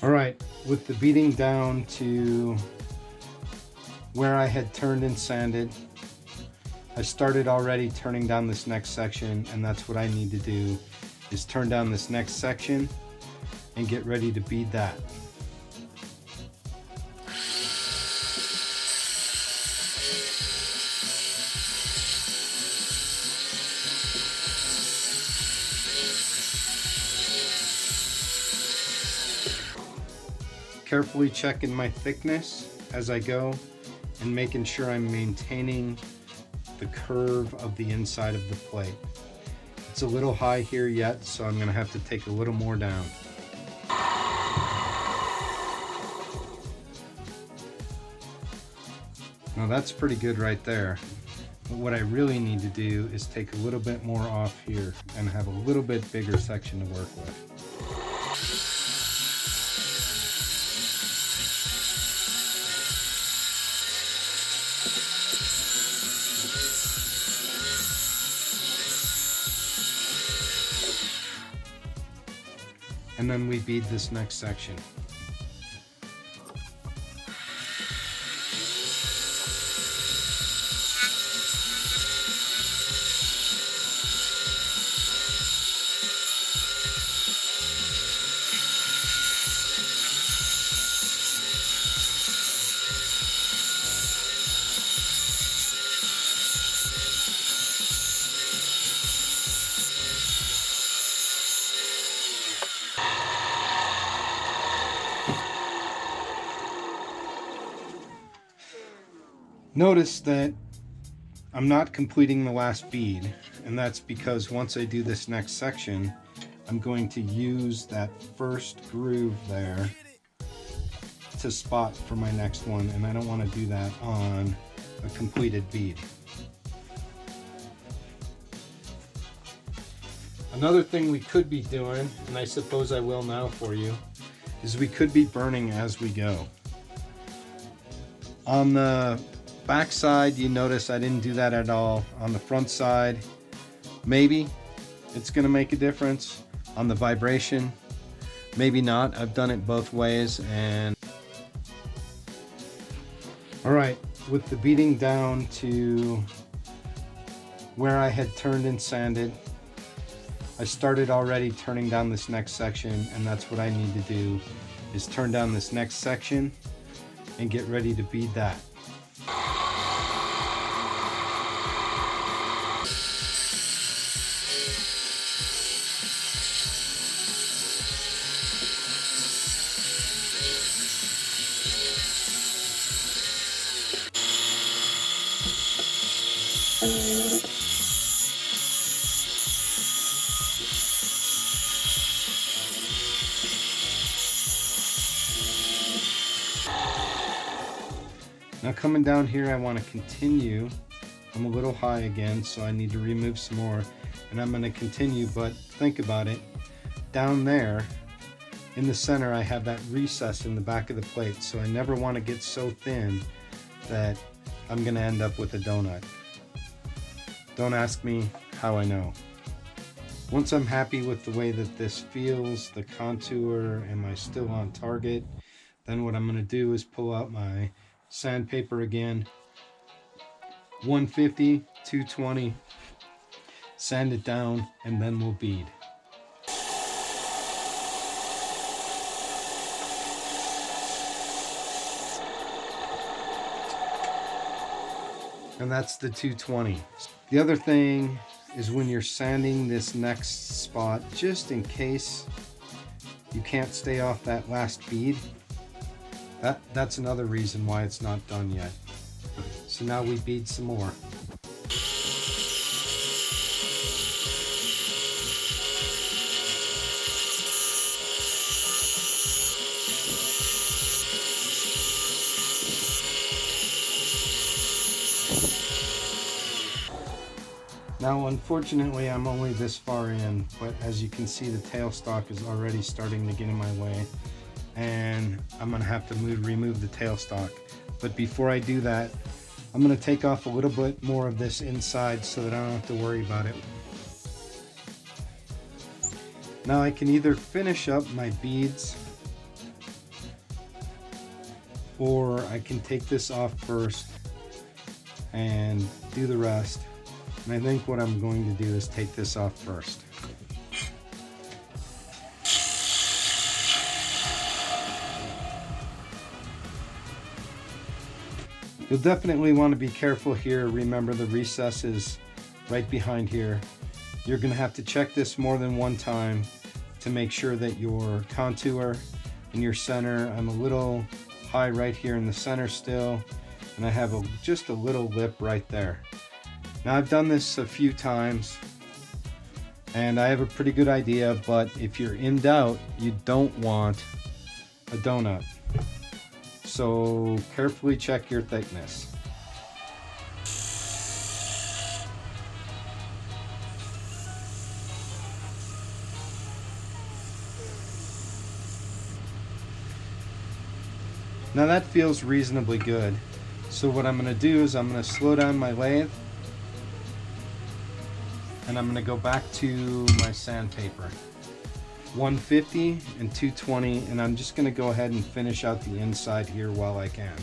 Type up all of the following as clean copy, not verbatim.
All right, with the beading down to where I had turned and sanded, I started already turning down this next section, and that's what I need to do, is turn down this next section and get ready to bead that. Carefully checking my thickness as I go and making sure I'm maintaining the curve of the inside of the plate. It's a little high here yet, so I'm going to have to take a little more down. Now that's pretty good right there. But what I really need to do is take a little bit more off here and have a little bit bigger section to work with. And then we bead this next section. Notice that I'm not completing the last bead, and that's because once I do this next section, I'm going to use that first groove there to spot for my next one, and I don't want to do that on a completed bead. Another thing we could be doing, and I suppose I will now for you, is we could be burning as we go. On the back side, you notice I didn't do that at all. On the front side, maybe it's going to make a difference. On the vibration, maybe not. I've done it both ways. And all right, with the beading down to where I had turned and sanded, I started already turning down this next section, and that's what I need to do, is turn down this next section and get ready to bead that. Now coming down here, I want to continue. I'm a little high again, so I need to remove some more, and I'm going to continue, but think about it. Down there in the center, I have that recess in the back of the plate, so I never want to get so thin that I'm going to end up with a donut. Don't ask me how I know. Once I'm happy with the way that this feels, the contour, am I still on target, then what I'm going to do is pull out my sandpaper again, 150, 220, sand it down, and then we'll bead. And that's the 220. The other thing is when you're sanding this next spot, just in case you can't stay off that last bead, that's another reason why it's not done yet. So now we bead some more. Now unfortunately I'm only this far in, but as you can see the tailstock is already starting to get in my way, and I'm gonna have to remove the tailstock. But before I do that, I'm gonna take off a little bit more of this inside so that I don't have to worry about it. Now I can either finish up my beads or I can take this off first and do the rest. And I think what I'm going to do is take this off first. You'll definitely want to be careful here. Remember, the recess is right behind here. You're going to have to check this more than one time to make sure that your contour and your center, I'm a little high right here in the center still, and I have just a little lip right there. Now I've done this a few times and I have a pretty good idea, but if you're in doubt, you don't want a donut. So carefully check your thickness. Now that feels reasonably good. So what I'm going to do is I'm going to slow down my lathe, and I'm going to go back to my sandpaper. 150 and 220, and I'm just going to go ahead and finish out the inside here while I can.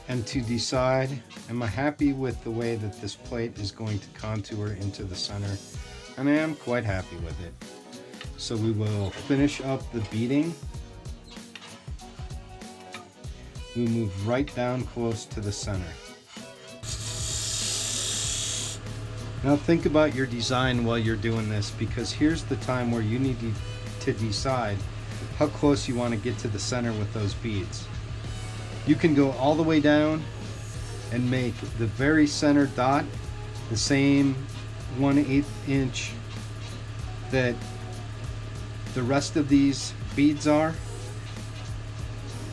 And to decide, am I happy with the way that this plate is going to contour into the center? And I am quite happy with it. So we will finish up the beading. We move right down close to the center. Now think about your design while you're doing this, because here's the time where you need to decide how close you want to get to the center with those beads. You can go all the way down and make the very center dot the same 1/8 inch that the rest of these beads are.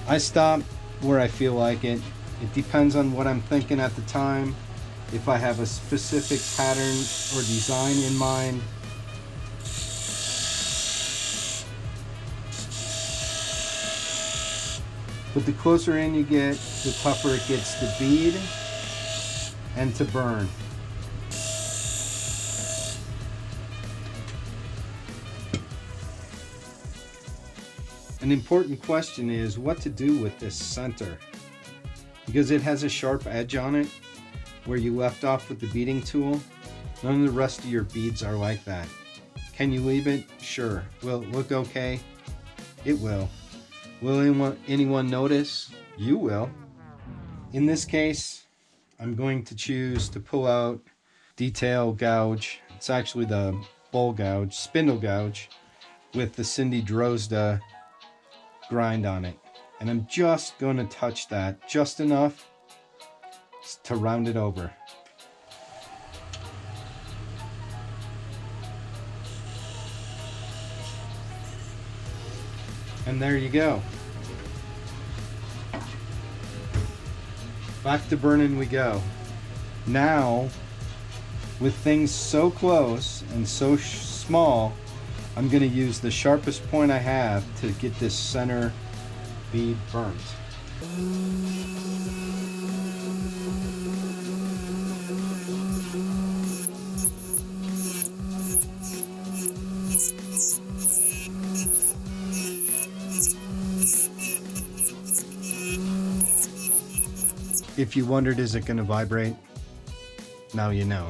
I stop where I feel like it. It depends on what I'm thinking at the time. If I have a specific pattern or design in mind. But the closer in you get, the tougher it gets to bead and to burn. An important question is what to do with this center, because it has a sharp edge on it where you left off with the beading tool. None of the rest of your beads are like that. Can you leave it? Sure. Will it look okay? It will. Will anyone notice? You will. In this case, I'm going to choose to pull out detail gouge. It's actually the bowl gouge, spindle gouge, with the Cindy Drozda grind on it. And I'm just going to touch that just enough to round it over. And there you go. Back to burning we go. Now, with things so close and so small, I'm going to use the sharpest point I have to get this center bead burnt. If you wondered, is it going to vibrate? Now you know.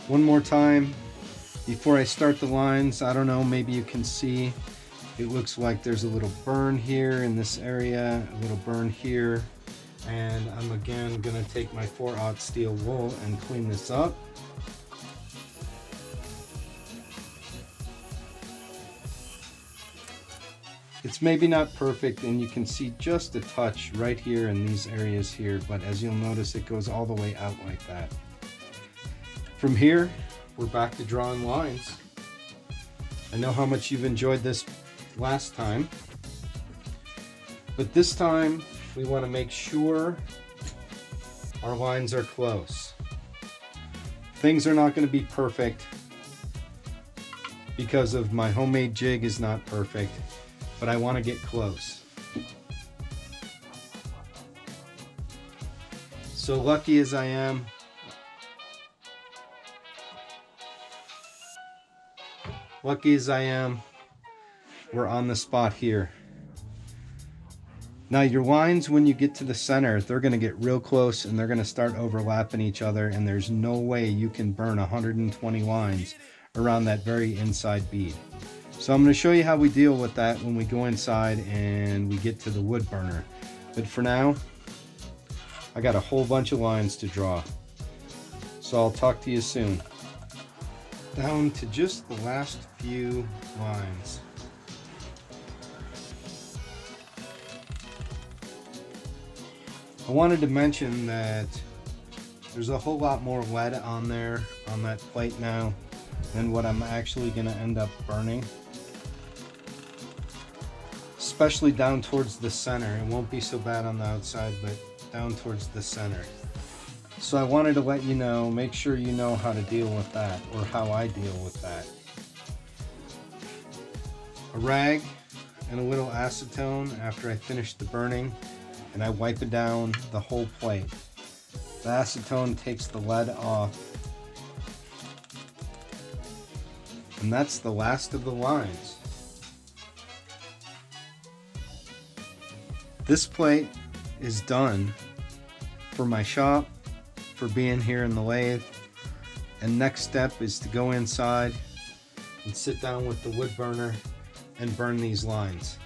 One more time before I start the lines. I don't know, maybe you can see it looks like there's a little burn here in this area, a little burn here, and I'm again going to take my 4/0 steel wool and clean this up. It's maybe not perfect, and you can see just a touch right here in these areas here, but as you'll notice, it goes all the way out like that. From here, we're back to drawing lines. I know how much you've enjoyed this last time, but this time we want to make sure our lines are close. Things are not going to be perfect because of my homemade jig is not perfect, but I want to get close. So lucky as I am, lucky as I am, we're on the spot here. Now your lines, when you get to the center, they're going to get real close and they're going to start overlapping each other, and there's no way you can burn 120 lines around that very inside bead. So I'm going to show you how we deal with that when we go inside and we get to the wood burner. But for now, I got a whole bunch of lines to draw. So I'll talk to you soon. Down to just the last few lines. I wanted to mention that there's a whole lot more lead on there, on that plate now, than what I'm actually going to end up burning. Especially down towards the center. It won't be so bad on the outside, but down towards the center. So I wanted to let you know, make sure you know how to deal with that, or how I deal with that. A rag and a little acetone after I finish the burning, and I wipe it down the whole plate. The acetone takes the lead off. And that's the last of the lines. This plate is done for my shop, for being here in the lathe. And next step is to go inside and sit down with the wood burner and burn these lines.